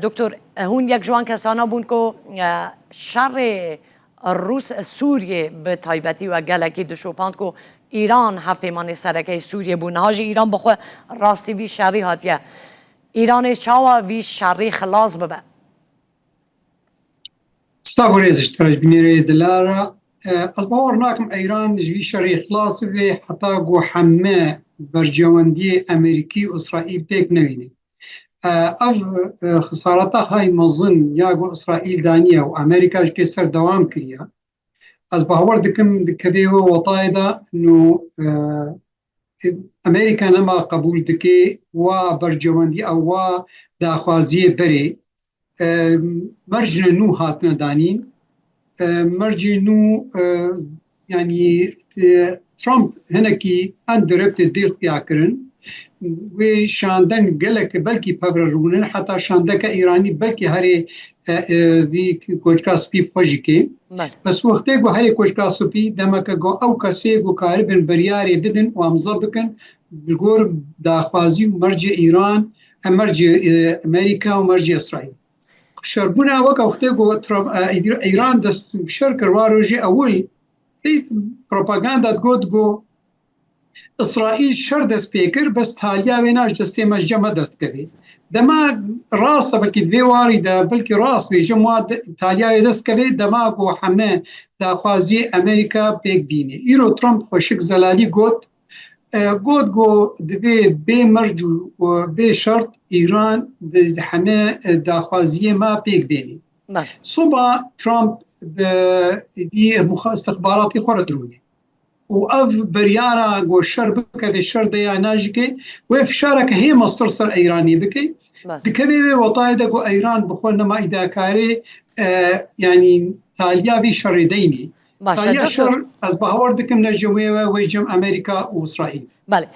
دکتر هون یک جوان کسانا بون که شر روس سوریه به تایبتی و گلکی دشوپاند که ایران هفت پیمان سرکه سوریه بون هاج ایران بخواه راستی وی شری هاتیه ایران چاوا وی شری خلاص ببه استغفرز ترج بنيري دلارا الباور ناكم ايران جوي شري خلاص في حتى جو حما برجواندي امريكي اسرائيل بيك نويني اف خسارتها هاي مظن ياغو اسرائيل دانيا وامريكا كسر دوام كريا از باور دكم دكبي وطايدا انه امريكا نما قبول دكي وبرجواندي او داخوازي بري مرج نو هاتنا دانين مرج نو يعني ترامب هناكي اندربت دير ياكرن وشاندن قالك بلكي بابررونن حتى شاندك ايراني بلكي هاري دي كوچكا سبي خوجيكي بس وقتي جو هاري كوچكا سبي دمك جو او كسي جو كاربن برياري بدن وامزبكن بالغور داخوازي مرج ايران مرج امريكا ومرج اسرائيل شربونا وقت وقتی ایران دست شرکر واروجی اول ایت پروپاگاندا گو اسرائیل شر دست پیکر بس تالیا ویناش دستی مجمع دست کبی دما راست بلکی دوی واری دا بلکی راست بی جمع تالیا دست کبی دما گو همه دا خوازی امریکا پیک بینی ایرو ترامپ خوشک زلالی گوت گو دوی بی مرج و بی شرط ایران همه داخوازی ما پیک بینی صبح ترامپ دی استخباراتی خورد رونی و اف بریارا گو شر بکه دی شر دیا ناجی که و افشاره که هی مصدر سر ایرانی بکی دکبی وطای دا گو ایران بخول نما ایداکاری یعنی تالیا بی شر دینی شر از باور دکم نجوی و ویجم امریکا و اسرائیل. بله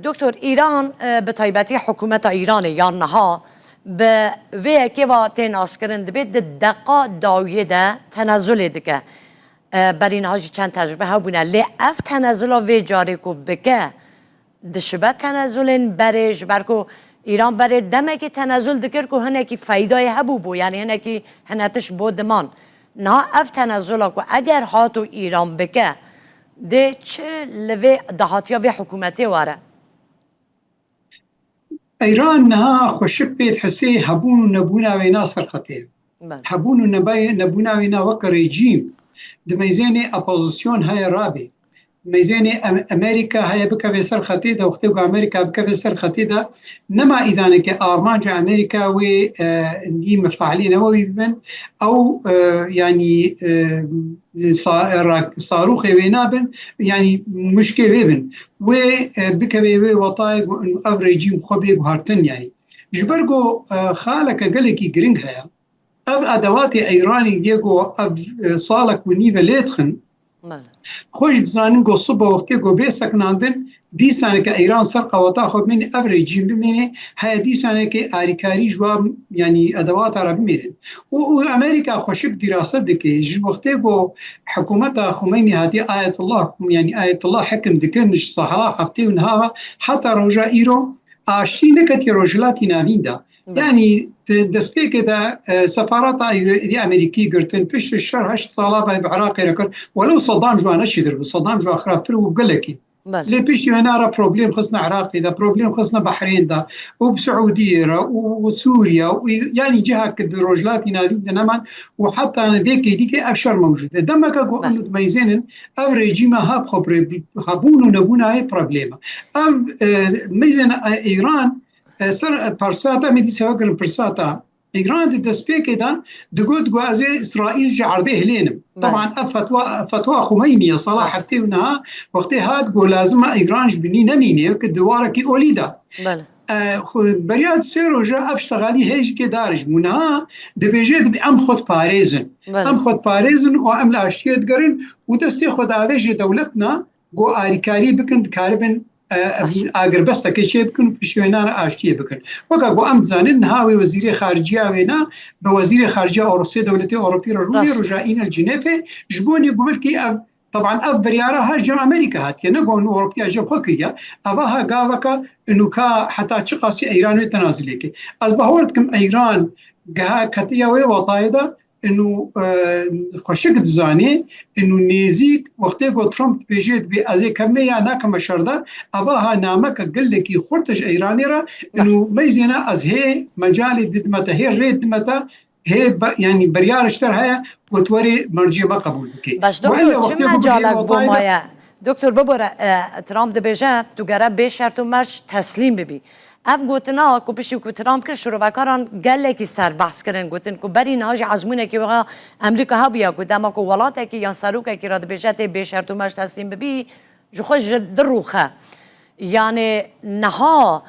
دکتر ایران به تایبتی حکومت ایران یا نها به وی که و تناس کرند بید دقا داویه ده تنزل دکه بر این هاجی چند تجربه ها بونه لی اف تنزل ها وی جاری کو بکه دشبه تنزل برش برکو ایران بره دمه که تنزل دکر که هنه که فایده هبو بو یعنی هنه که هنتش بودمان نه اف تنزل کو اگر هاتو ایران بکه ده چه لوی دهاتیا و حکومتی واره ایران نه خوشب بیت حسی هبون و نبونا وینا سرخطه هبون و نبونا وینا وک رژیم دمیزین اپوزیسیون های رابی ميزاني امريكا هي بك في سر خطيده وقتو امريكا بك في سر خطيده نما اذا كي ارمانج امريكا و دي مفاعلين نووي بن او يعني صاروخ وينابن يعني مشكله بن و بك في وطايق انه افريجيم خبيق هارتن يعني جبرجو خالك قالكي جرينج هيا اب ادوات ايراني ديجو صالك ونيفا ليتخن خوش بزنن گو صبح وقتی گو به سکناندن دیسانه که ایران سر قواتا خود من ابریجیم بمینه های دیسانه که آریکاری جواب یعنی ادوات عربی میرن و امریکا خوشک دراست دکه جو وقتی گو حکومت خمینی هاتی آیت الله یعنی آیت الله حکم دکنش صحرا هفته ونها حتی رجا ایرو آشتی نکتی رجلاتی ناوینده يعني دسبيك إذا سفارات أمريكية قرتن فيش الشهر 8 صالة بعراق ركر ولو صدام جو أنا شدر صدام جو أخراب ترو بقلكي لي بيش هنا را بروبليم خصنا عراق إذا بروبليم خصنا بحرين ده وبسعودية وسوريا يعني جهة كدروجلات نادين نمان وحتى أنا بيكي ديك أبشر موجودة دمك أقول إنه ميزين أو ريجيما هاب خبر هابون ونبونا هاي بروبليم أم ميزين إيران سر پرساتا میدی سوال کردن پرساتا ایران دستپیک دان دگود گوازه اسرائیل جعرده هلینم طبعا فتوى خمینی صلاح حتی ونها وقتی هاد گو لازم ایران جبنی نمینه که دواره کی اولیدا بریاد سیرو جا افشتغالی هیچ که دارش منها دبیجید بی ام خود پاريزن ام خود پاريزن و ام لاشتیت گرن و دستی خود آویج دولتنا گو آریکاری بکن کاربن اگر بس که چه بکن پیشوینان آشتی بکن وقتی گو ام زنن هاوی وزیر خارجیه وینا به وزیر خارجیه روسیه دولت اروپی رو روی رجائین الجنیف جبونی قبل که طبعا اف برياره هاجم امريكا هات نقول اوروبيا جب خوكيا اباها قالك انه كا حتى تشقاسي ايران وتنازليك البهورتكم ايران قها كتيا وطايده انه خشك زاني انه نيزيك وقتيكو ترامب بيجيت بازي كميه ناكم شرده اباها نامك قال لك خرطج ايراني را انه ميزنا از هي مجال دمته هي ريد متى هي يعني بريار اشترها وتوري مرجي ما قبول بك باش دكتور چه مجالك بومايا دكتور ببره ترامپ دبیجه تو گرب به شرط و مرش تسلیم ببی اف گوتنا کو پشی کو ترامپ کر شروع وکاران گله کی سر بحث کردن گوتن کو بری نهاج عزمونه کی وقا امریکا ها بیا کو دما کو ولاته کی یا سروک کی را دبیجه ته به شرط و مرش تسلیم ببی جو خوش دروخه يعني نها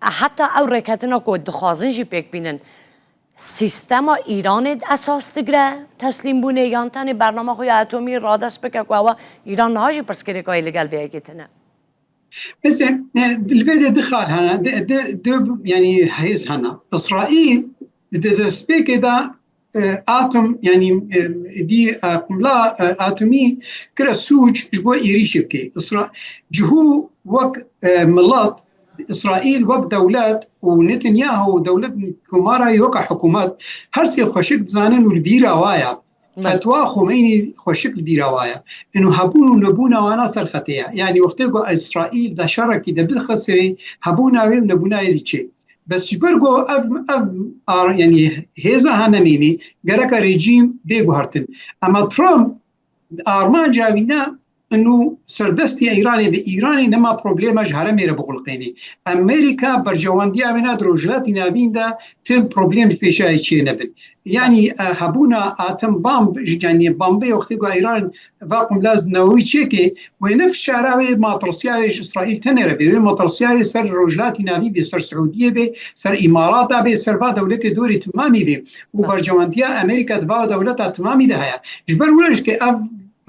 حتى او رکتنا کو دخوازن جی پک بینن سیستم ایران اساس تگره تسلیم بونه یا تانی برنامه خوی اتمی را دست بکه که ایران نهاجی پرس کری که ایلگل بیایی گتنه مثلا الفيديو دخل هنا دو يعني هيز هنا اسرائيل سبيك ده اتم يعني دي قنبله اتمي كرا سوج جبو يريش بكي اسرائيل جهو وق ملات اسرائيل وق دولات ونتنياهو ودولة كمارا يوقع حكومات هرسي خشك زانن والبيرا وايا فتوى خميني خشك البيروايا انه هبون نبونا وناصر خطيه يعني وقتكو اسرائيل ده شركي ده بالخسري هبونا ونبونا يدشي بس جبرجو يعني هذا هنميني جرك ريجيم بيجوهرتن اما ترامب ارمان جاوينا انه سردستي ايراني بايراني نما بروبليما جهره ميره بغلقيني امريكا برجواندي امنا دروجلاتي نابين دا تم بروبليم بيشاي تشي نبل يعني هبونا اتم بامب يعني بامبي وقتيغو ايران فاقم لاز نووي تشيكي ونفس شعراوي ما ترسياوي اسرائيل تنره بي ما ترسياوي سر روجلاتي نابي بي سر سعوديه بي سر امارات بي سر با دولتي دوري تمامي بي وبرجوانديا امريكا دبا دولتها تمامي ده هيا جبر ولش كي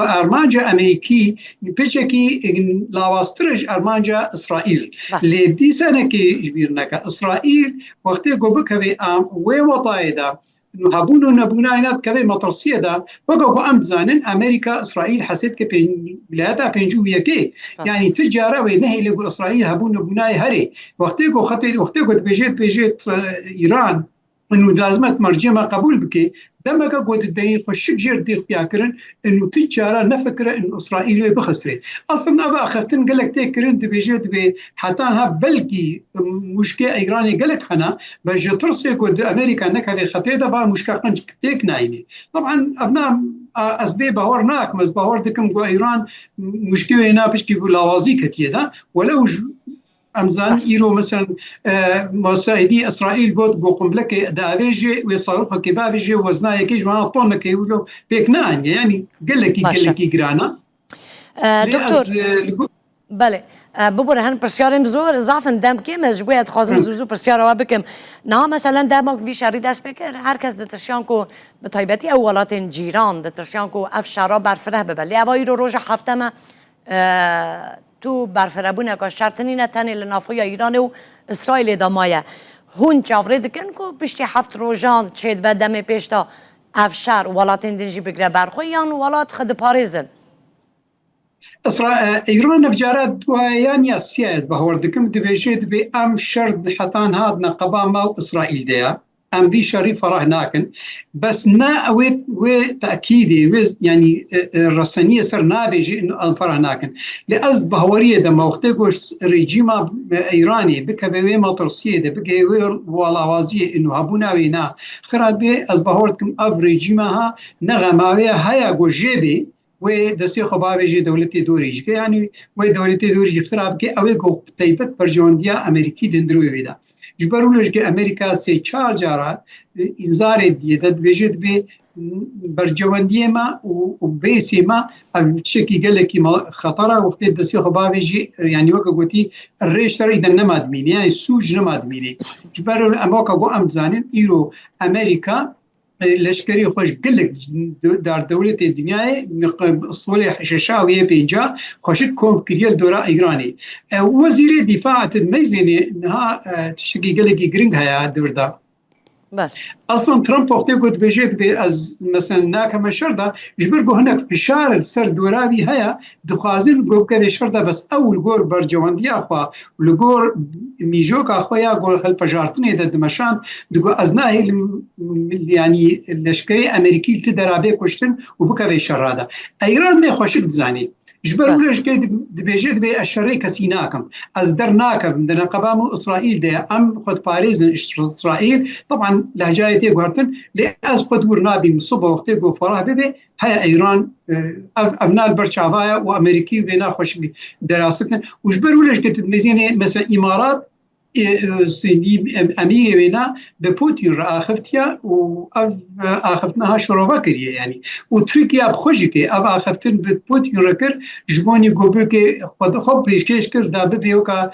ارمانجا امريكي بيجكي لاواسترج ارمانجا اسرائيل لدي سنه كي جبيرناك اسرائيل وقتي غوبك بي ام ووطايدا انه هبونو نبوناينات كبي مطرسيه دا وقو ام زانن امريكا اسرائيل حسيت كي بلادها بينجويه كي يعني تجاره ونهي لغو اسرائيل هبون نبوناي هري وقتي غو خطي وقتي غو بيجيت ايران انه لازمت مرجمه قبول بكي دمك قد الدنيا خشك جير ديخ فياكرن انه تجاره نفكره انه اسرائيل بخسري اصلا ابا اخرتن قال لك تكرن دبيجيت بي حتى ها بلكي مشكله ايراني قال لك انا باش ترسي قد امريكا انك هذه خطيده با مشكله قنج بيك نايني طبعا ابناء اسباب باورناك مز باوردكم جو ايران مشكله هنا باش كيقول لوازي كتيدا ولو امزان ايرو مثلا مساعدي اسرائيل قد قنبلك دافيجي ويصاروخ كبابيجي وزناي كي جوانا طن كي يقولوا بيكنان يعني قال لك جرانا دكتور بله ببره هن پرسیارم زور ضعفن دم که مجبوریت خازم زوزو پرسیار و بکم نه مثلا دمک وی شری دست بکر هر کس دترشیان کو به طیبتی اولات جیران دترشیان کو اف شرا برفره ببلی اوایی رو روز هفتم تو برفره بونه که شرطنی نتنی لنافوی ایران و اسرائیل دامایه هون چاوره دکن کو پشتی هفت روزان چید به دم پیشتا افشار ولات اندنجی بگره برخوی یان ولات خد پاریزن إيران بجارات دوایان یا سیاد بهوردکم دبیجید به ام شرط حتان هاد نقبا ما إسرائيل دیا ام بي شريف فراه ناكن بس نا و تأكيدي يعني الرسانية سر نابيجي انه فراه ناكن لأزد بهورية دما وقتكوش ريجيما ايراني بكبوي مطرسية ده بكبوي والوازية انه هبونا وينا خراد بي از بهوردكم اف ريجيما نغماوية هيا جو جيبي ودستي خبابيجي دولتي دوريج يعني ودولتي دوريج خراب كي اوي جو تايبت برجوانديا امريكي دندروي ويدا جبرولش که امریکا سه چهار جارا انذار دیده بجد به برجواندی ما و بیسی ما چکی گله کی خطره وقتی دستی خبابیجی يعني وقت قلتي الريش ترى اذا نماد مين يعني سوج نماد مين جبرول اماكا جو امزانين ايرو امريكا لشکری خوش گلک در دولت دنیای اسطوره ششاویه پینجا خوش کم کریل دورا ایرانی وزیر دفاع تدمیزینی انها تشکی گلکی گرینگ هیا دوردا بله اصلا ترامپ وقتی گوت بجید به از مثلا ناکم شردا جبرگو هناك فشار السر دورابي هيا دخازن گو که شردا بس اول گور برجواندی اخوا لگور میجوک اخوا یا گور هل پجارتنی د دمشان دگو از ناهی يعني لشکری امریکی تدرابه کشتن و بکه شرادا ایران می خوشک زانی جبر بله ولش كي دبيجي دبي الشري كسيناكم از درناكم دنا قبام اسرائيل ده ام خد باريس اسرائيل طبعا لهجايتي قرتن لاز خد ورنابي مصبه وقتي جو فراه بيبي هيا ايران ابناء البرشافايا وامريكي بينا خوش دراستنا وجبر ولش كي تميزين مثلا امارات امیر وینا به پوتین را آخفتیا و آخفتناها شروع کریه یعنی و ترکیه بخوشی که اب آخفتن به پوتین را کر جبانی گوبه که خود خوب پیشکش کرد دا ببیو که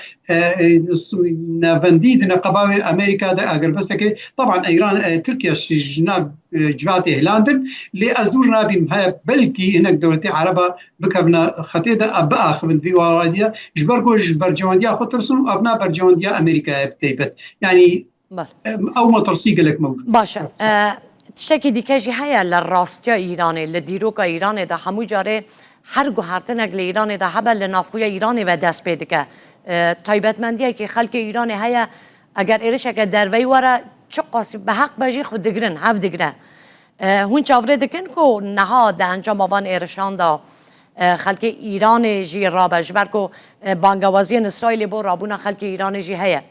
نوندید نقباوی امریکا دا اگر بسته که طبعا ایران ترکیه جناب جوات اهلاندن لی از دور نابیم های بلکی هناك دولتی عربه بکبنا خطیده اب آخفن بی وارادیه جبرگو جبر جواندیه خود ترسون و ابنا بر جواندیه امریکا بتیبت يعني او ما ترسيق لك موجود باشا تشتكي دي كاجي هيا للراستيا ايراني لديروكا ايراني دا همو جاره هر گوهرتنك لإيراني دا هبل لنافقويا ايراني و دست بيدكه طيبت منديه كي خلق ايراني هيا اگر ايرش اگر دروي ورا چو قاسي بحق بجي خود دگرن هف دگره هون چاوره دکن کو نها دا انجام آوان ایرشان دا خلق ایران جی رابه جبر کو بانگوازی اسرائیل بو رابونا خلق ایران جی هيا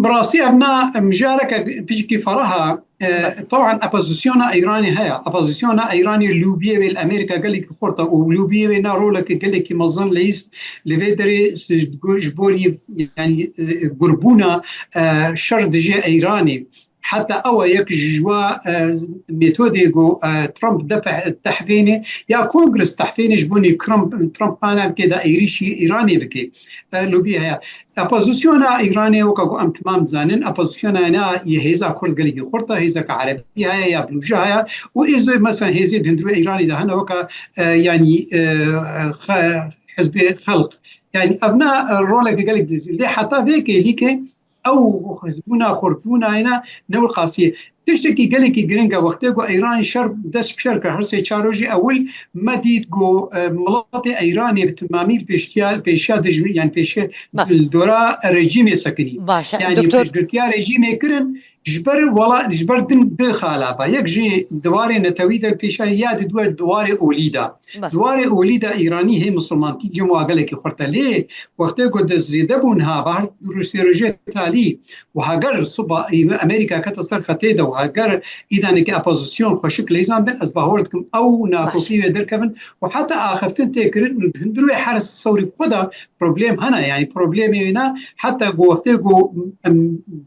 براسي ابناء مجاركه بيجي فرها طبعا ابوزيسيونا ايراني هيا ابوزيسيونا ايراني لوبيه بالامريكا قال لك خرطه ولوبيه بين رولك قال لك مظن ليس لفيدري جبوري يعني قربونا شر دجي ايراني حتى او يك جوا ميثودي جو ترامب دفع التحفيني يا كونغرس تحفيني جبوني ترامب انا كده ايريشي ايراني بكي لوبيها اپوزيسيونا ايراني وكو ام تمام زانن اپوزيسيونا انا يهيزا كرد قلي خرطه هيزا كعربيه يا بلوجها واذا مثلا هيزي دندرو ايراني ده هنا وكا يعني حزب خلق يعني ابناء رولك قال لك ليه حتى بيك ليك او خزبونا خرطونا هنا نو الخاصيه تشتكي قال لك جرينجا وقتها جو ايران شر دس بشركه هرسي تشاروجي اول ما ديت جو ملاطي ايراني بتماميل بيشتيال بيشاد يعني بيشاد الدوره رجيم سكني يعني دكتور رجيم يكرن جبر ولا جبر دن خالابا يك جي دواري نتويد البيشا ياد دواري اوليدا دواري اوليدا ايراني هي مسلمان تيجي مواقلك خرطه ليه وقتها قد زيدبونها بعد روسيا تالي وهاجر صبا امريكا كتصر خطيده وهاجر اذا انك اپوزيسيون خوشك ليزان دن از باهورتكم او ناخوفي دركبن وحتى اخفتن تكرن هندرو حرس الثوري خدا بروبليم هنا يعني بروبليم هنا حتى وقتها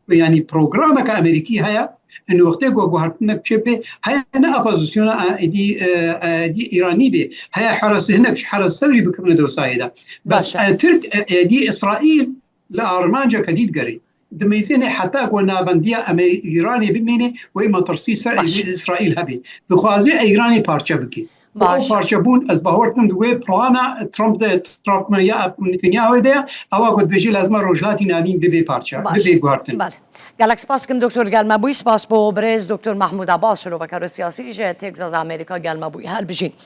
يعني برنامج امريكي هيا انه وقتها جوهرتنك شبه هيا انا اپوزيسيون دي ايراني بي هيا حرس هناك حرس ثوري بكمل دوسايده بس ترك دي اسرائيل لارمانجا كديد قري دميزيني حتى قلنا بندية ايراني بميني وإما ترسيس اسرائيل هبي دخوازي ايراني بارچه بكي بارچه بون از باورتن دوی پلانا ترامپ یا نتانیاهو ده او قد بيجي لازم روجلاتي نامين ببي پارچه ببي گوارتن گلک سپاس کم دکتر گلمبوی سپاس بو برز دکتر محمود عباس شروع وکر سیاسی جه تگزاز امریکا گلمبوی هر بجین